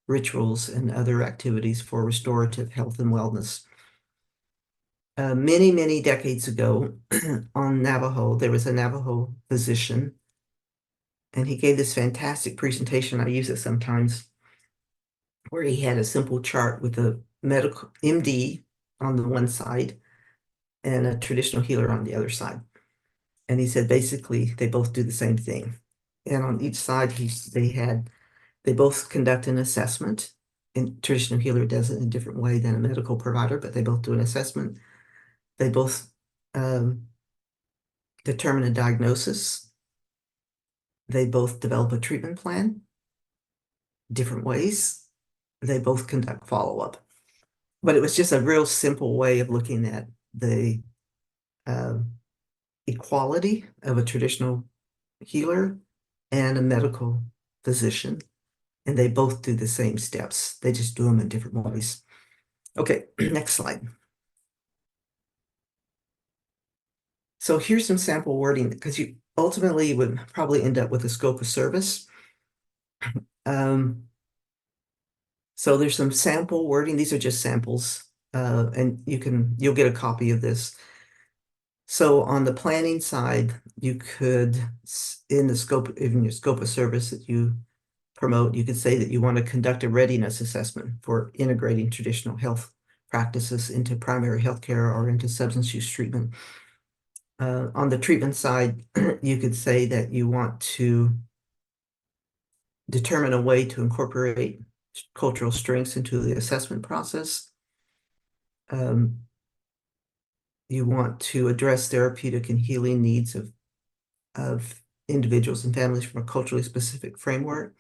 rituals, and other activities for restorative health and wellness. Many, many decades ago on Navajo, there was a Navajo physician, and he gave this fantastic presentation. I use it sometimes, where he had a simple chart with a medical MD on the one side and a traditional healer on the other side. And he said, basically, they both do the same thing. And on each side, they both conduct an assessment. And traditional healer does it in a different way than a medical provider, but they both do an assessment. They both determine a diagnosis. They both develop a treatment plan, different ways. They both conduct follow-up. But it was just a real simple way of looking at the equality of a traditional healer and a medical physician. And they both do the same steps. They just do them in different ways. Okay, next slide. So here's some sample wording, because you ultimately would probably end up with a scope of service. So there's some sample wording. These are just samples, and you'll get a copy of this. So on the planning side, you could, in your scope of service that you promote, you could say that you want to conduct a readiness assessment for integrating traditional health practices into primary healthcare or into substance use treatment. On the treatment side, you could say that you want to determine a way to incorporate cultural strengths into the assessment process. you want to address therapeutic and healing needs of individuals and families from a culturally specific framework.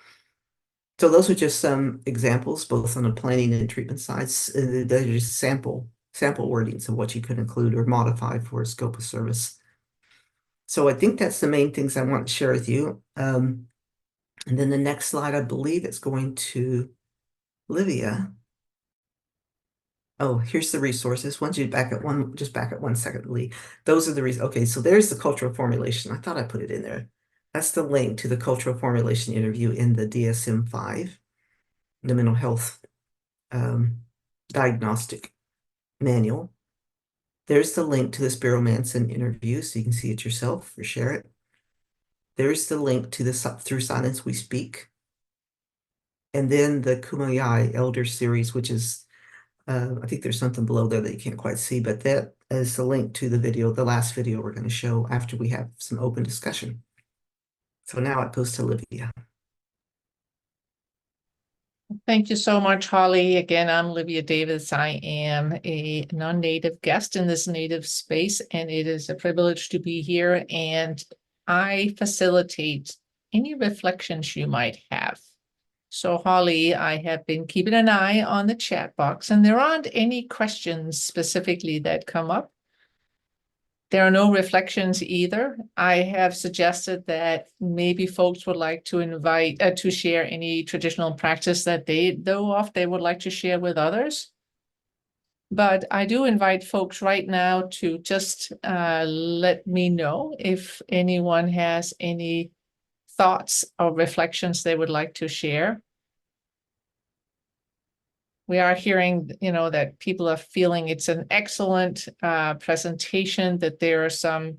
So those are just some examples, both on the planning and treatment sides. They're just sample wordings of what you could include or modify for a scope of service. So I think that's the main things I want to share with you. And then the next slide, I believe it's going to Livia. Oh, here's the resources. Once you back at one, just back at 1 second, Lee. Those are the reasons. Okay, so there's the cultural formulation. I thought I put it in there. That's the link to the cultural formulation interview in the DSM-5, the mental health diagnostic manual. There's the link to the Spiro Manson interview, so you can see it yourself or share it. There's the link to the Through Silence We Speak. And then the Kumeyaay Elder Series, which is, I think there's something below there that you can't quite see, but that is the link to the video, the last video we're going to show after we have some open discussion. So now it goes to Livia. Thank you so much, Holly. Again, I'm Livia Davis. I am a non-native guest in this native space, and it is a privilege to be here. And I facilitate any reflections you might have. So, Holly, I have been keeping an eye on the chat box, and there aren't any questions specifically that come up. There are no reflections either. I have suggested that maybe folks would like to invite to share any traditional practice that they know of they would like to share with others. But I do invite folks right now to just let me know if anyone has any thoughts or reflections they would like to share. We are hearing, that people are feeling it's an excellent presentation, that there are some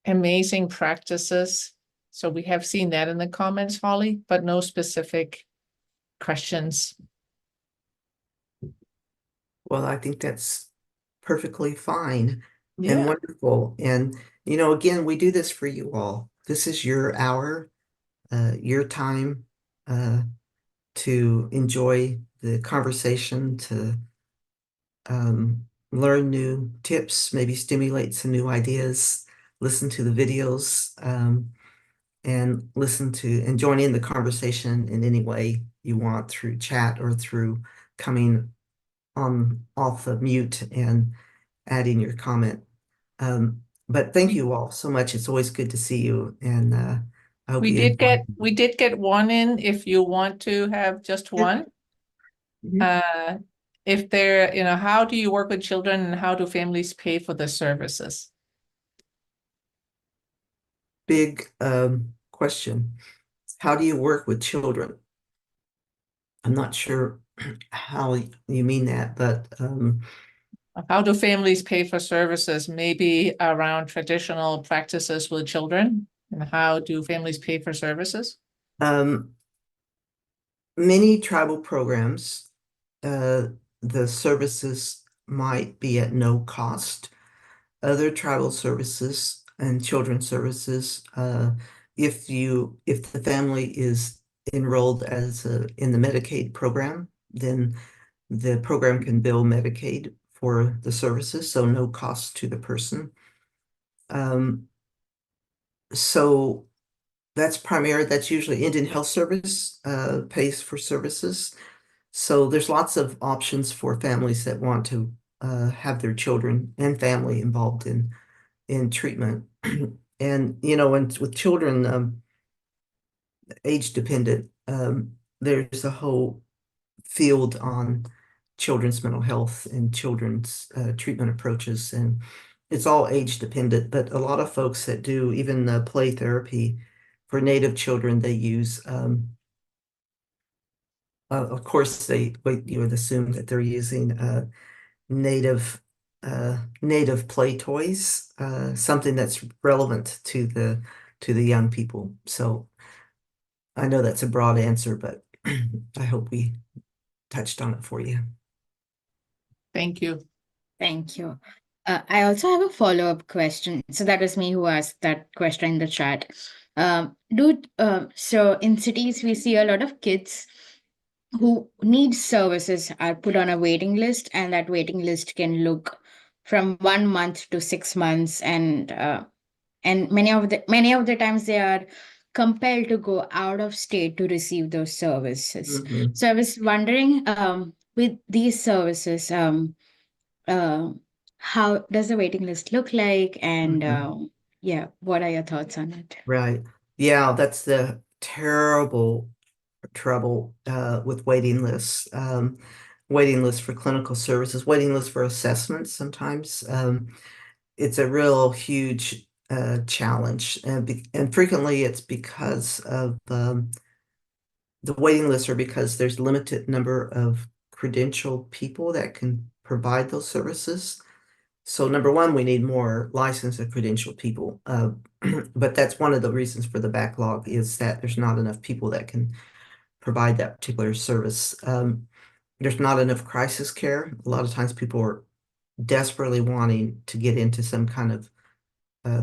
amazing practices. So we have seen that in the comments, Holly, but no specific questions. Well, I think that's perfectly fine and wonderful. And, again, we do this for you all. This is your hour, your time to enjoy the conversation, to learn new tips, maybe stimulate some new ideas, listen to the videos, and listen to and join in the conversation in any way you want through chat or through coming on off of mute and adding your comment. But thank you all so much. It's always good to see you, and I hope We you did get one in if you want to have just one. If they're, how do you work with children and how do families pay for the services? Big question. How do you work with children? I'm not sure how you mean that, but how do families pay for services, maybe around traditional practices with children? And how do families pay for services? Many tribal programs, the services might be at no cost. Other tribal services and children's services, if the family is enrolled as in the Medicaid program, then the program can bill Medicaid for the services, so no cost to the person. So that's usually Indian Health Service pays for services. So there's lots of options for families that want to have their children and family involved in treatment. And with children, age dependent, there's a whole field on children's mental health and children's treatment approaches, and it's all age dependent. But a lot of folks that do even play therapy for Native children, they use of course, you would assume that they're using native play toys, something that's relevant to the young people. So I know that's a broad answer, but I hope we touched on it for you. Thank you. Thank you. I also have a follow-up question. So that was me who asked that question in the chat. So in cities, we see a lot of kids who need services are put on a waiting list, and that waiting list can look from 1 month to 6 months, and many of the times they are compelled to go out of state to receive those services. Mhm. So I was wondering, with these services, how does the waiting list look like, and Mhm. yeah, what are your thoughts on it? Right. Yeah, that's the terrible trouble with waiting lists. Waiting lists for clinical services, waiting lists for assessments sometimes. It's a real huge challenge, and frequently it's because of the waiting lists are because there's limited number of credentialed people that can provide those services. So number one, we need more licensed and credentialed people. But that's one of the reasons for the backlog is that there's not enough people that can provide that particular service. There's not enough crisis care. A lot of times people are desperately wanting to get into some kind of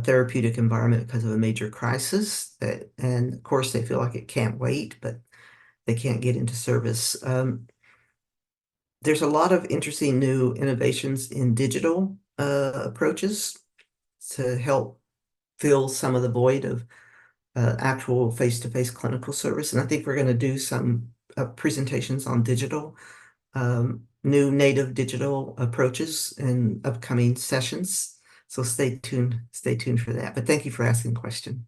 therapeutic environment because of a major crisis and of course they feel like it can't wait, but they can't get into service. There's a lot of interesting new innovations in digital approaches to help fill some of the void of actual face-to-face clinical service. And I think we're going to do some presentations on digital, new native digital approaches in upcoming sessions. So stay tuned for that. But thank you for asking the question.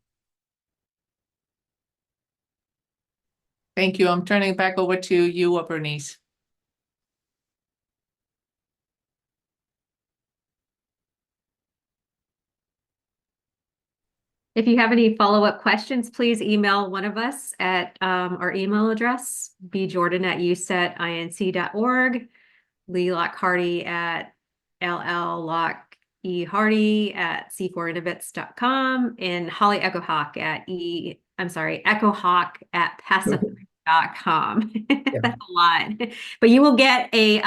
Thank you. I'm turning it back over to you, Bernice. If you have any follow-up questions, please email one of us at our email address, bjordan@usetinc.org, Lee Lockhardy at llockehardy@c4innovits.com, and Holly Echohawk echohawk@pacific.com. Yeah. That's a lot. But you will get the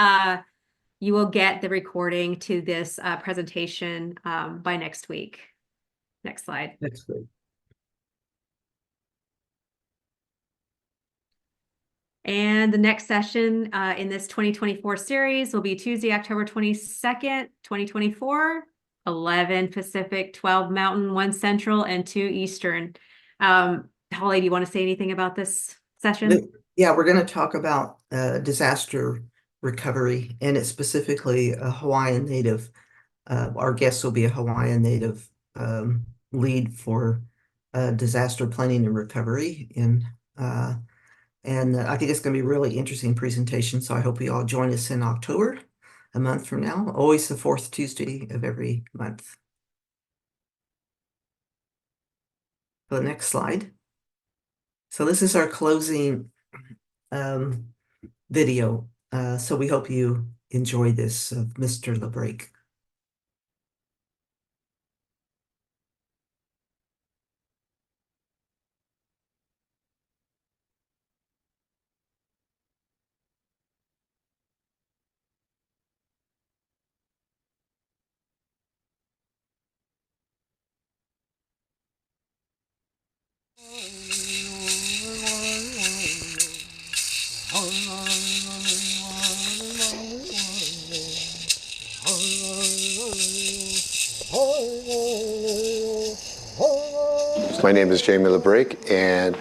recording to this presentation by next week. Next slide. That's good. And the next session in this 2024 series will be Tuesday, October 22nd, 2024, 11 Pacific, 12 Mountain, 1 Central, and 2 Eastern. Holly, do you want to say anything about this session? Yeah, we're going to talk about disaster recovery, and it's specifically a Hawaiian Native. Our guest will be a Hawaiian Native lead for disaster planning and recovery. And I think it's going to be a really interesting presentation. So I hope you all join us in October, a month from now, always the 4th Tuesday of every month. The next slide. So this is our closing video. So we hope you enjoy this of Mr. LeBrake. My name is Jamie LeBrake, and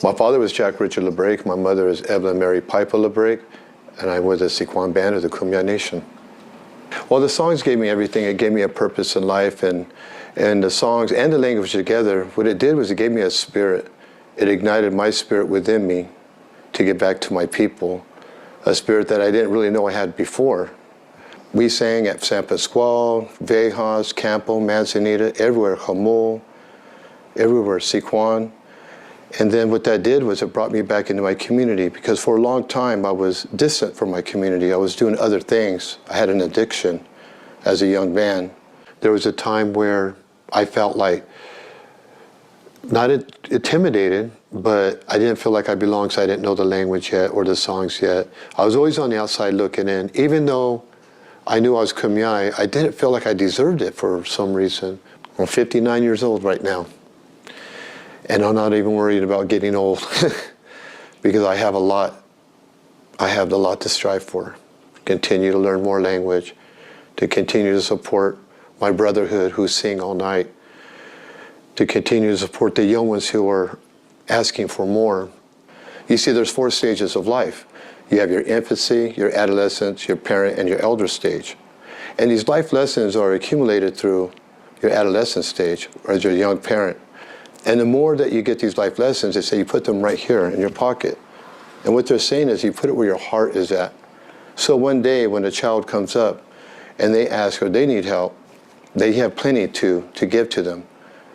my father was Jack Richard LeBrake. My mother is Evelyn Mary Piper LeBrake, and I was a Sequan band of the Kumeyaay Nation. Well, the songs gave me everything. It gave me a purpose in life, and the songs and the language together, what it did was it gave me a spirit. It ignited my spirit within me to get back to my people, a spirit that I didn't really know I had before. We sang at San Pasqual, Vejas, Campo, Manzanita, everywhere, Jamul, everywhere, Sequan. And then what that did was it brought me back into my community, because for a long time I was distant from my community. I was doing other things. I had an addiction as a young man. There was a time where I felt like, not intimidated, but I didn't feel like I belonged, because I didn't know the language yet or the songs yet. I was always on the outside looking in. Even though I knew I was Kumeyaay, I didn't feel like I deserved it for some reason. I'm 59 years old right now. And I'm not even worried about getting old because I have a lot I have a lot to strive for. Continue to learn more language, to continue to support my brotherhood who's sing all night, to continue to support the young ones who are asking for more. You see, there's 4 stages of life. You have your infancy, your adolescence, your parent, and your elder stage. And these life lessons are accumulated through your adolescent stage or as your young parent. And the more that you get these life lessons, they say you put them right here in your pocket. And what they're saying is you put it where your heart is at. So one day when a child comes up and they ask or they need help, they have plenty to give to them,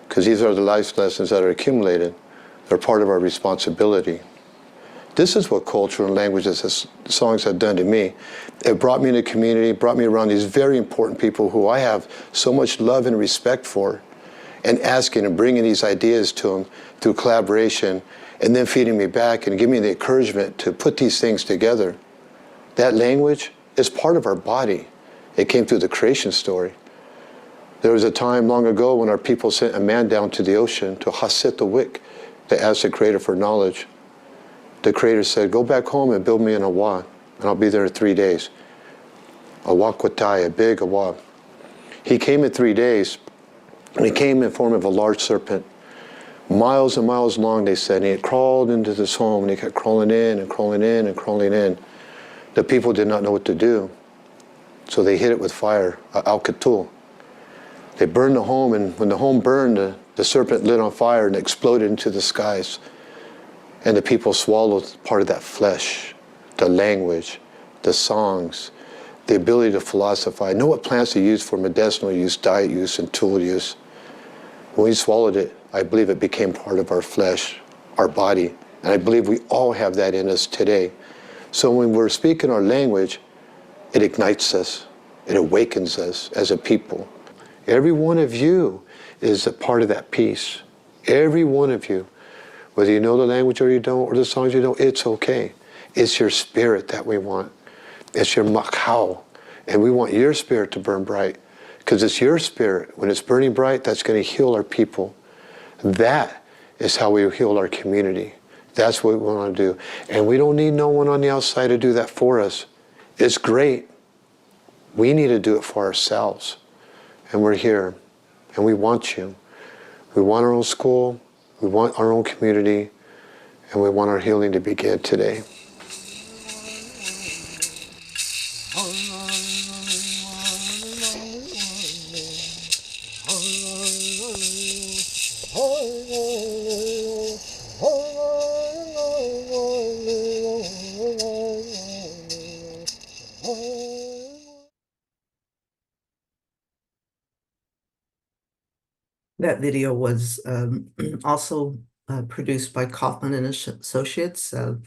because these are the life lessons that are accumulated. They're part of our responsibility. This is what culture and languages as songs have done to me. It brought me in a community, brought me around these very important people who I have so much love and respect for, and asking and bringing these ideas to them through collaboration, and then feeding me back and giving me the encouragement to put these things together. That language is part of our body. It came through the creation story. There was a time long ago when our people sent a man down to the ocean, to Hasit the Wick, to ask the Creator for knowledge. The Creator said, go back home and build me an awa, and I'll be there in 3 days. Awa Kwatai, a big awa. He came in 3 days, and he came in form of a large serpent, miles and miles long, they said, and he had crawled into this home, and he kept crawling in and crawling in and crawling in. The people did not know what to do, so they hit it with fire, al-katul. They burned the home, and when the home burned, the serpent lit on fire and exploded into the skies. And the people swallowed part of that flesh, the language, the songs, the ability to philosophize, know what plants to use for medicinal use, diet use, and tool use. When we swallowed it, I believe it became part of our flesh, our body. And I believe we all have that in us today. So when we're speaking our language, it ignites us. It awakens us as a people. Every one of you is a part of that piece. Every one of you. Whether you know the language or you don't, or the songs you don't, it's okay. It's your spirit that we want. It's your makhau. And we want your spirit to burn bright. Because it's your spirit. When it's burning bright, that's going to heal our people. That is how we heal our community. That's what we want to do. And we don't need no one on the outside to do that for us. It's great. We need to do it for ourselves. And we're here. And we want you. We want our own school. We want our own community, and we want our healing to begin today. That video was also produced by Kaufman and Associates, and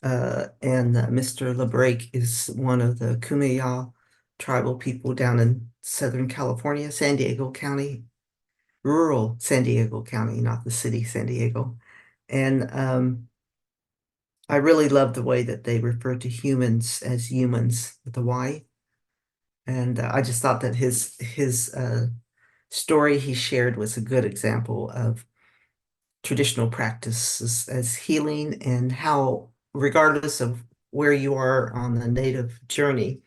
Mr. LeBrake is one of the Kumeyaw tribal people down in Southern California, San Diego County, rural San Diego County, not the city San Diego. And I really love the way that they refer to humans as humans with a Y. And I just thought that his story he shared was a good example of traditional practices as healing, and how, regardless of where you are on the native journey,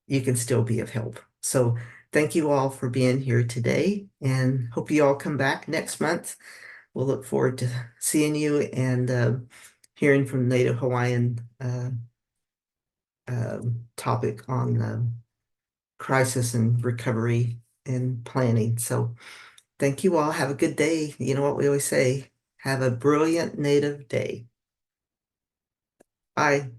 you can still be of help. So thank you all for being here today, and hope you all come back next month. We'll look forward to seeing you and hearing from Native Hawaiian topic on crisis and recovery and planning. So thank you all. Have a good day. You know what we always say, have a brilliant Native day. Bye.